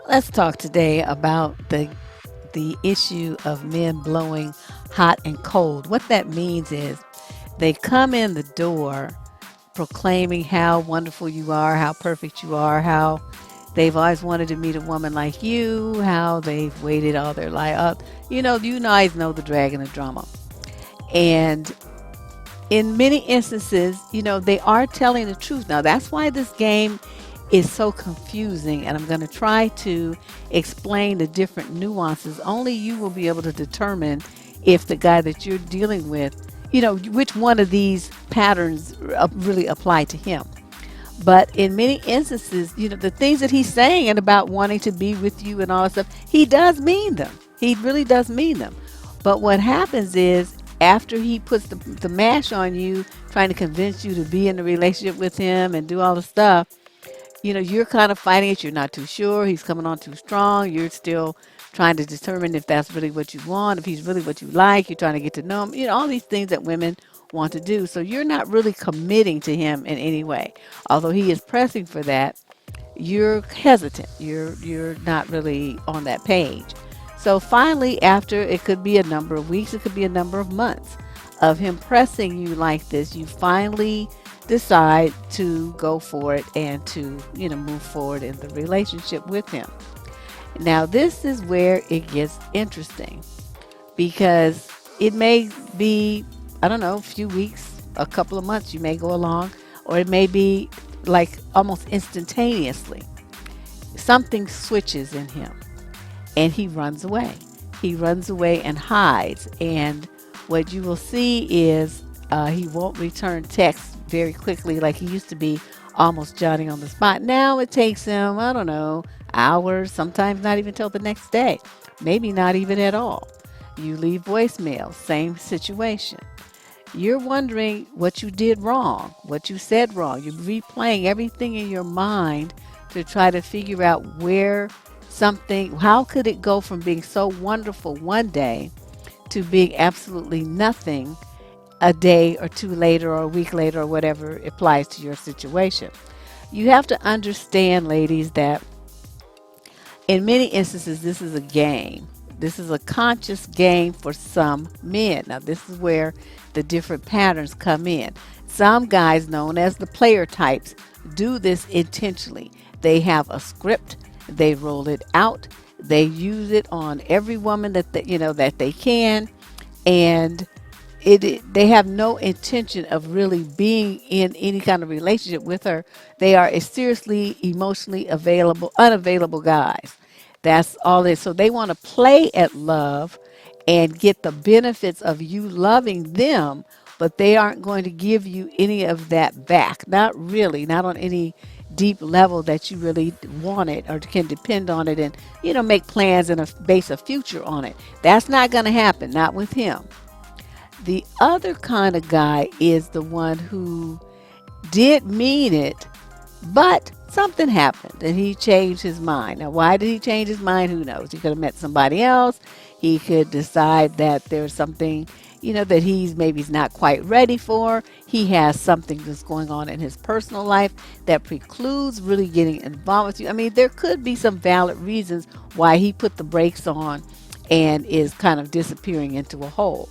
Let's talk today about the issue of men blowing hot and cold. What that means is they come in the door proclaiming how wonderful you are, how perfect you are, how they've always wanted to meet a woman like you, how they've waited all their life up. You guys know the drag and the drama. And in many instances, they are telling the truth. Now, that's why this game is so confusing, and I'm going to try to explain the different nuances. Only you will be able to determine if the guy that you're dealing with, which one of these patterns really apply to him. But in many instances, the things that he's saying and about wanting to be with you and all that stuff, he does mean them. He really does mean them. But what happens is after he puts the mash on you, trying to convince you to be in a relationship with him and do all the stuff, you're kind of fighting it. You're not too sure. He's coming on too strong. You're still trying to determine if that's really what you want, if he's really what you like. You're trying to get to know him. All these things that women want to do. So you're not really committing to him in any way. Although he is pressing for that, you're hesitant. You're not really on that page. So finally, after it could be a number of weeks, it could be a number of months of him pressing you like this, you finally decide to go for it and to, move forward in the relationship with him. Now, this is where it gets interesting because it may be, I don't know, a few weeks, a couple of months, you may go along, or it may be like almost instantaneously. Something switches in him and he runs away. He runs away and hides. And what you will see is he won't return texts very quickly like he used to be, almost Johnny on the spot. Now it takes him, I don't know, hours, sometimes not even till the next day, maybe not even at all. You leave voicemail, same situation. You're wondering what you did wrong, what you said wrong. You're replaying everything in your mind to try to figure out how could it go from being so wonderful one day to being absolutely nothing a day or two later or a week later or whatever applies to your situation. You have to understand, ladies, that in many instances, this is a game. This is a conscious game for some men. Now, this is where the different patterns come in. Some guys, known as the player types, do this intentionally. They have a script, they roll it out, they use it on every woman that they can, and they have no intention of really being in any kind of relationship with her. They are a seriously emotionally unavailable guys. That's all it is. So they want to play at love and get the benefits of you loving them, but they aren't going to give you any of that back. Not really, not on any deep level that you really want it or can depend on it and, make plans and base a future on it. That's not going to happen, not with him. The other kind of guy is the one who did mean it, but something happened and he changed his mind. Now, why did he change his mind? Who knows? He could have met somebody else. He could decide that there's something, that he's not quite ready for. He has something that's going on in his personal life that precludes really getting involved with you. I mean, there could be some valid reasons why he put the brakes on and is kind of disappearing into a hole.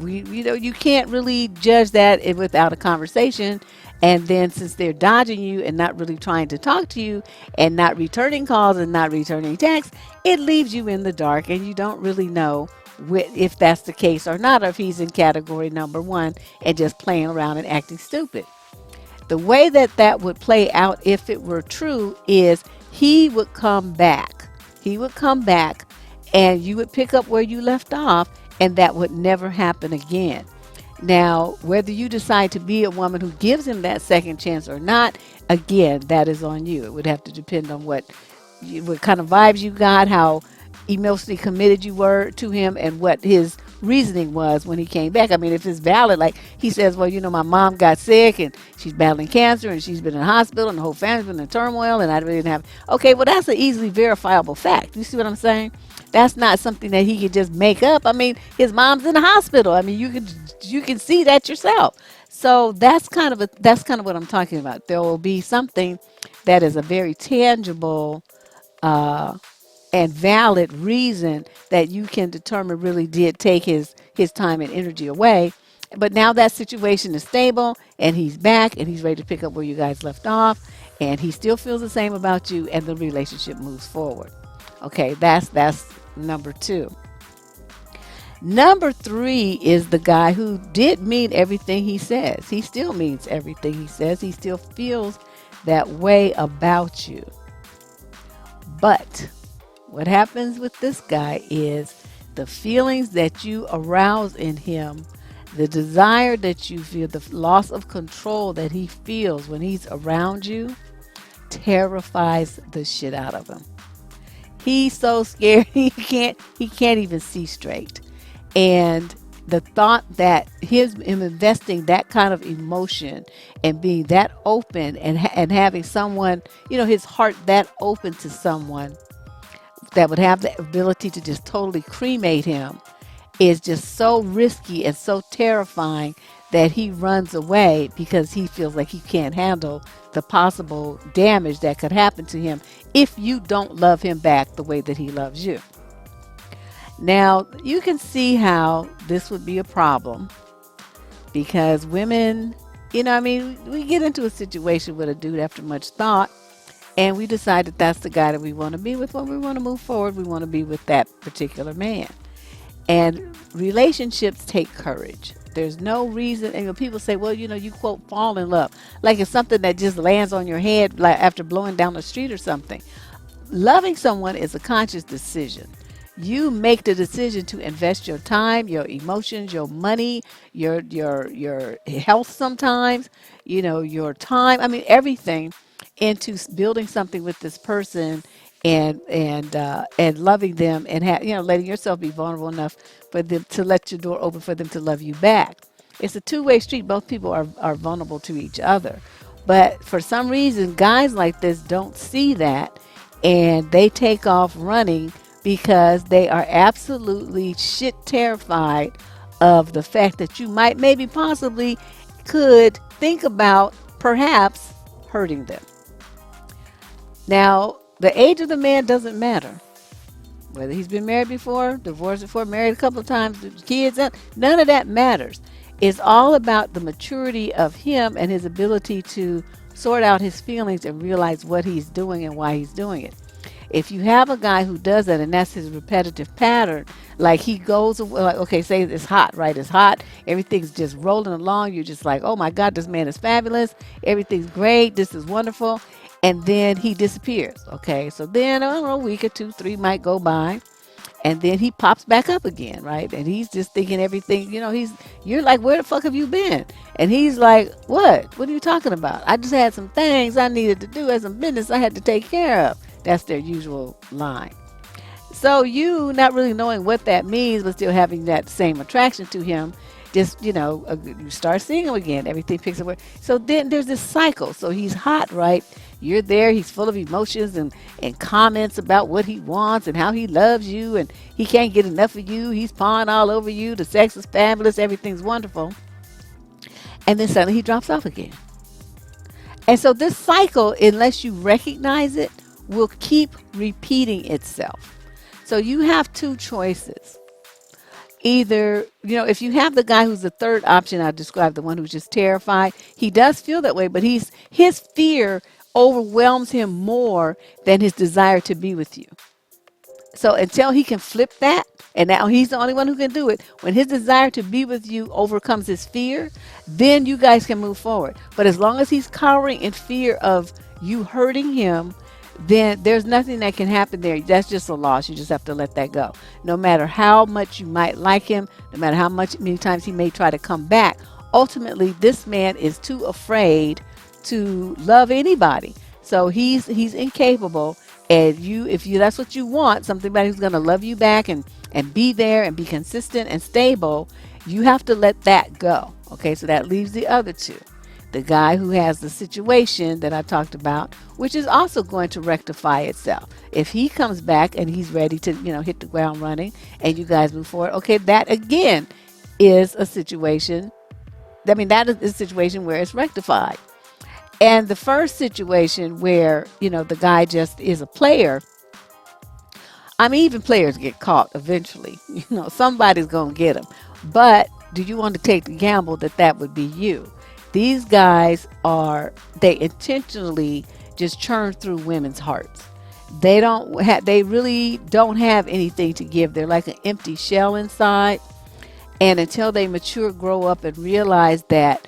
You can't really judge that without a conversation. And then since they're dodging you and not really trying to talk to you and not returning calls and not returning texts, it leaves you in the dark and you don't really know if that's the case or not, or if he's in category number one and just playing around and acting stupid. The way that would play out if it were true is he would come back. He would come back and you would pick up where you left off, and that would never happen again. Now, whether you decide to be a woman who gives him that second chance or not, again, that is on you. It would have to depend on what kind of vibes you got, how emotionally committed you were to him, and what his reasoning was when he came back. I mean, if it's valid, like he says, well, my mom got sick and she's battling cancer and she's been in the hospital and the whole family's been in turmoil and I really didn't have. Okay, well, that's an easily verifiable fact. You see what I'm saying? That's not something that he could just make up. I mean, his mom's in the hospital. I mean, you can see that yourself. So that's kind of what I'm talking about. There will be something that is a very tangible uh, and valid reason that you can determine really did take his time and energy away. But now that situation is stable and he's back and he's ready to pick up where you guys left off and he still feels the same about you and the relationship moves forward. Okay, that's number 2. Number 3 is the guy who did mean everything he says. He still means everything he says. He still feels that way about you. But what happens with this guy is the feelings that you arouse in him, the desire that you feel, the loss of control that he feels when he's around you terrifies the shit out of him. He's so scared he can't even see straight. And the thought that him investing that kind of emotion and being that open and having someone, his heart that open to someone that would have the ability to just totally cremate him is just so risky and so terrifying that he runs away because he feels like he can't handle the possible damage that could happen to him if you don't love him back the way that he loves you. Now, you can see how this would be a problem because women, I mean, we get into a situation with a dude after much thought and we decide that that's the guy that we want to be with. When we want to move forward, we want to be with that particular man. And relationships take courage. There's no reason, and when people say, well, you quote, fall in love, like it's something that just lands on your head like after blowing down the street or something. Loving someone is a conscious decision. You make the decision to invest your time, your emotions, your money, your health sometimes, your time. I mean everything into building something with this person and loving them and letting yourself be vulnerable enough for them to let your door open for them to love you back. It's a two-way street. Both people are vulnerable to each other. But for some reason, guys like this don't see that and they take off running because they are absolutely shit terrified of the fact that you might, maybe, possibly could think about perhaps hurting them. Now, the age of the man doesn't matter. Whether he's been married before, divorced before, married a couple of times, kids, none of that matters. It's all about the maturity of him and his ability to sort out his feelings and realize what he's doing and why he's doing it. If you have a guy who does that and that's his repetitive pattern, like he goes, like, okay, say it's hot, right? It's hot. Everything's just rolling along. You're just like, oh my God, this man is fabulous. Everything's great. This is wonderful. And then he disappears. Okay. So then, I don't know, a week or two, 3 might go by. And then he pops back up again, right? And he's just thinking everything, you're like, where the fuck have you been? And he's like, what? What are you talking about? I just had some things I needed to do, as some business I had to take care of. That's their usual line. So you not really knowing what that means, but still having that same attraction to him, just, you start seeing him again. Everything picks up. So then there's this cycle. So he's hot, right? You're there. He's full of emotions and comments about what he wants and how he loves you. And he can't get enough of you. He's pawing all over you. The sex is fabulous. Everything's wonderful. And then suddenly he drops off again. And so this cycle, unless you recognize it, will keep repeating itself. So you have two choices. Either, if you have the guy who's the third option I described, the one who's just terrified, he does feel that way, but his fear overwhelms him more than his desire to be with you. So until he can flip that, and now he's the only one who can do it, when his desire to be with you overcomes his fear, then you guys can move forward. But as long as he's cowering in fear of you hurting him, then there's nothing that can happen there. That's just a loss. You just have to let that go. No matter how much you might like him, no matter how much many times he may try to come back, ultimately this man is too afraid to love anybody. So he's incapable. And you, if you that's what you want, somebody who's going to love you back and be there and be consistent and stable, you have to let that go. Okay, so that leaves the other two. The guy who has the situation that I talked about, which is also going to rectify itself. If he comes back and he's ready to, hit the ground running and you guys move forward, okay, that again is a situation. I mean, that is a situation where it's rectified. And the first situation where, the guy just is a player, I mean, even players get caught eventually. Somebody's going to get them. But do you want to take the gamble that that would be you? These guys they intentionally just churn through women's hearts. They really don't have anything to give. They're like an empty shell inside. And until they mature, grow up, and realize that,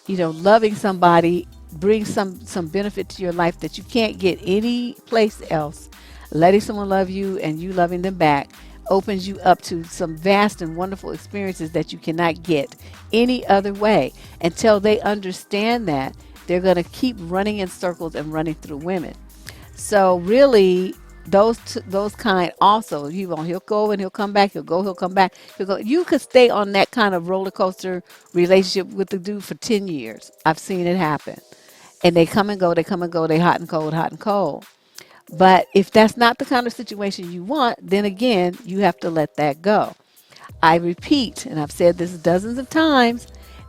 loving somebody brings some benefit to your life that you can't get any place else. Letting someone love you and you loving them back opens you up to some vast and wonderful experiences that you cannot get any other way. Until they understand that, they're going to keep running in circles and running through women. So really, those kind also, he'll go and he'll come back. He'll go, he'll come back. He'll go. You could stay on that kind of roller coaster relationship with the dude for 10 years. I've seen it happen. And they come and go. They come and go. They hot and cold, hot and cold. But if that's not the kind of situation you want, then again, you have to let that go. I repeat, and I've said this dozens of times,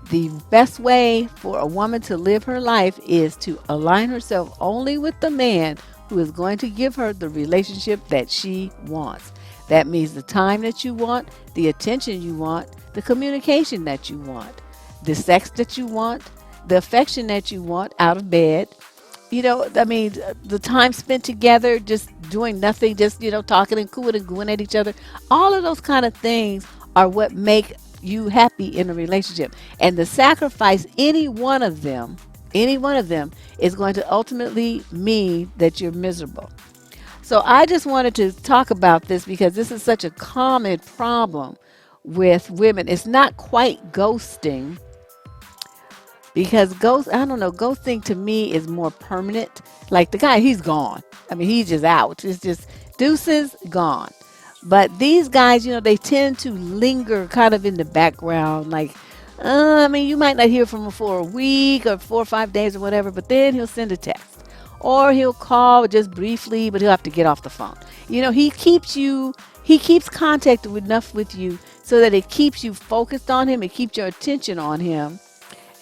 the best way for a woman to live her life is to align herself only with the man who is going to give her the relationship that she wants. That means the time that you want, the attention you want, the communication that you want, the sex that you want, the affection that you want out of bed. I mean, the time spent together, just doing nothing, just, talking and cooing and gooing at each other. All of those kind of things are what make you happy in a relationship. And the sacrifice, any one of them is going to ultimately mean that you're miserable. So I just wanted to talk about this because this is such a common problem with women. It's not quite ghosting, because I don't know, ghosting to me is more permanent. Like the guy, he's gone. I mean, he's just out. It's just deuces, gone. But these guys, they tend to linger kind of in the background. Like, I mean, you might not hear from him for a week or 4 or 5 days or whatever, but then he'll send a text. Or he'll call just briefly, but he'll have to get off the phone. He keeps contact enough with you so that it keeps you focused on him. It keeps your attention on him.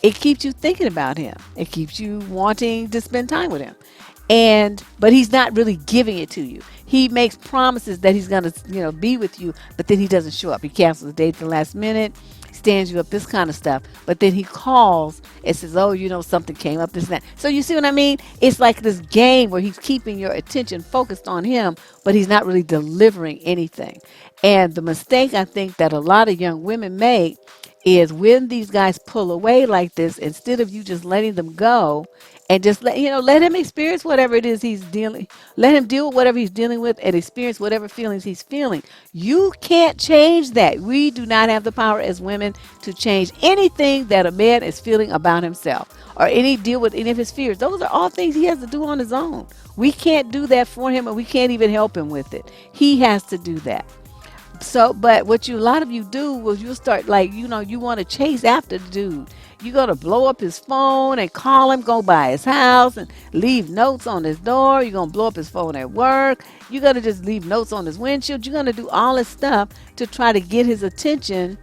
It keeps you thinking about him. It keeps you wanting to spend time with him. But he's not really giving it to you. He makes promises that he's going to, be with you, but then he doesn't show up. He cancels the date at the last minute, stands you up, this kind of stuff. But then he calls and says, oh, something came up, this and that. So you see what I mean? It's like this game where he's keeping your attention focused on him, but he's not really delivering anything. And the mistake I think that a lot of young women make is when these guys pull away like this, instead of you just letting them go and just let him experience whatever it is he's dealing, let him deal with whatever he's dealing with and experience whatever feelings he's feeling. You can't change that. We do not have the power as women to change anything that a man is feeling about himself or deal with any of his fears. Those are all things he has to do on his own. We can't do that for him, and we can't even help him with it. He has to do that. So, but what a lot of you do was you start you want to chase after the dude. You're going to blow up his phone and call him, go by his house and leave notes on his door. You're going to blow up his phone at work. You're going to just leave notes on his windshield. You're going to do all this stuff to try to get his attention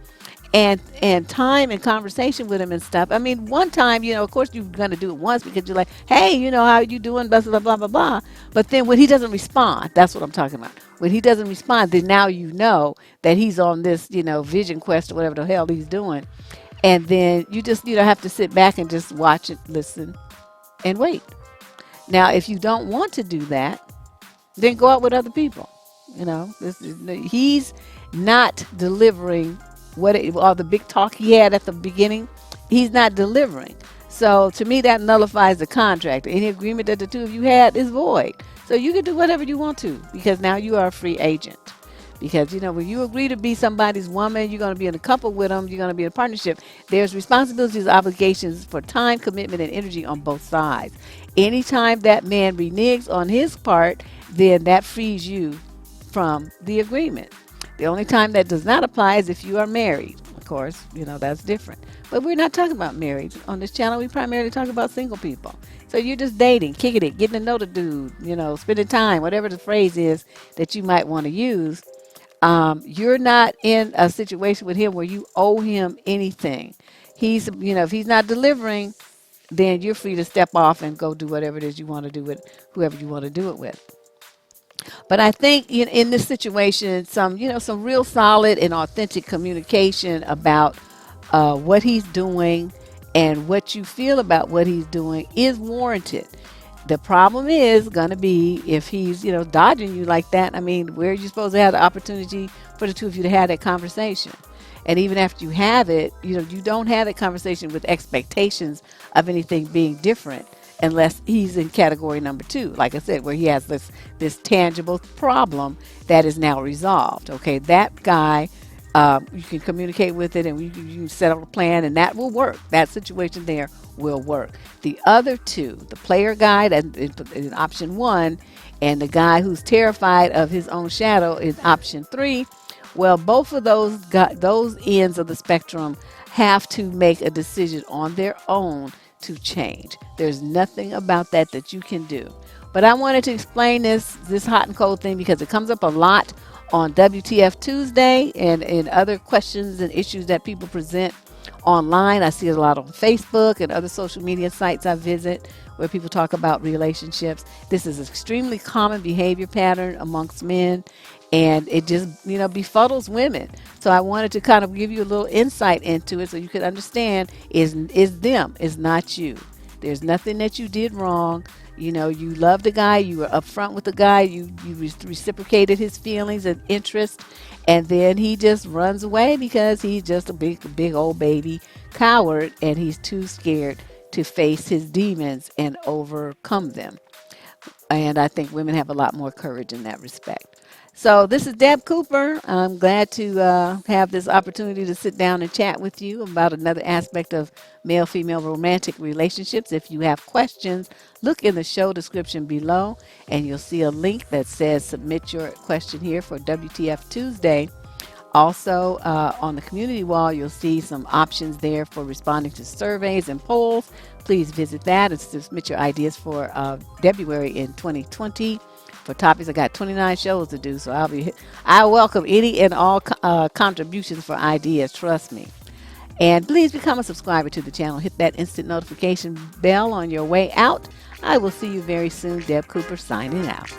and time and conversation with him and stuff. I mean, one time, of course you're going to do it once because you're like, hey, how you doing, blah, blah, blah, blah, blah. But then when he doesn't respond, that's what I'm talking about. When he doesn't respond, then now you know that he's on this, vision quest or whatever the hell he's doing. And then you just, have to sit back and just watch it, listen, and wait. Now, if you don't want to do that, then go out with other people. He's not delivering all the big talk he had at the beginning. He's not delivering. So to me, that nullifies the contract. Any agreement that the two of you had is void. So you can do whatever you want to because now you are a free agent. Because when you agree to be somebody's woman, you're going to be in a couple with them, you're going to be in a partnership. There's responsibilities, obligations for time, commitment, and energy on both sides. Anytime that man reneges on his part, then that frees you from the agreement. The only time that does not apply is if you are married. Of course, that's different. But we're not talking about marriage. On this channel, we primarily talk about single people. So you're just dating, kicking it, getting to know the dude, spending time, whatever the phrase is that you might want to use. You're not in a situation with him where you owe him anything. If he's not delivering, then you're free to step off and go do whatever it is you want to do with whoever you want to do it with. But I think in this situation, some real solid and authentic communication about what he's doing and what you feel about what he's doing is warranted. The problem is going to be if he's, dodging you like that. I mean, where are you supposed to have the opportunity for the two of you to have that conversation? And even after you have it, you don't have that conversation with expectations of anything being different unless he's in category number two, like I said, where he has this tangible problem that is now resolved. Okay, that guy, you can communicate with it, and you can set up a plan, and that will work. That situation there will work. The other two, the player guy that is option one, and the guy who's terrified of his own shadow is option three. Well, both of those ends of the spectrum have to make a decision on their own to change. There's nothing about that you can do. But I wanted to explain this hot and cold thing because it comes up a lot on WTF Tuesday and in other questions and issues that people present online. I see it a lot on Facebook and other social media sites I visit where people talk about relationships. This is an extremely common behavior pattern amongst men, and it just befuddles women. So I wanted to kind of give you a little insight into it so you could understand is them, is not you. There's nothing that you did wrong. You loved the guy, you were upfront with the guy, you reciprocated his feelings and interest, and then he just runs away because he's just a big old baby coward, and he's too scared to face his demons and overcome them. And I think women have a lot more courage in that respect. So this is Deb Cooper. I'm glad to have this opportunity to sit down and chat with you about another aspect of male-female romantic relationships. If you have questions, look in the show description below, and you'll see a link that says submit your question here for WTF Tuesday. Also, on the community wall, you'll see some options there for responding to surveys and polls. Please visit that and submit your ideas for February in 2020. For topics, I got 29 shows to do, so I welcome any and all contributions for ideas. Trust me. And please become a subscriber to the channel. Hit that instant notification bell on your way out. I will see you very soon. Deb Cooper signing out.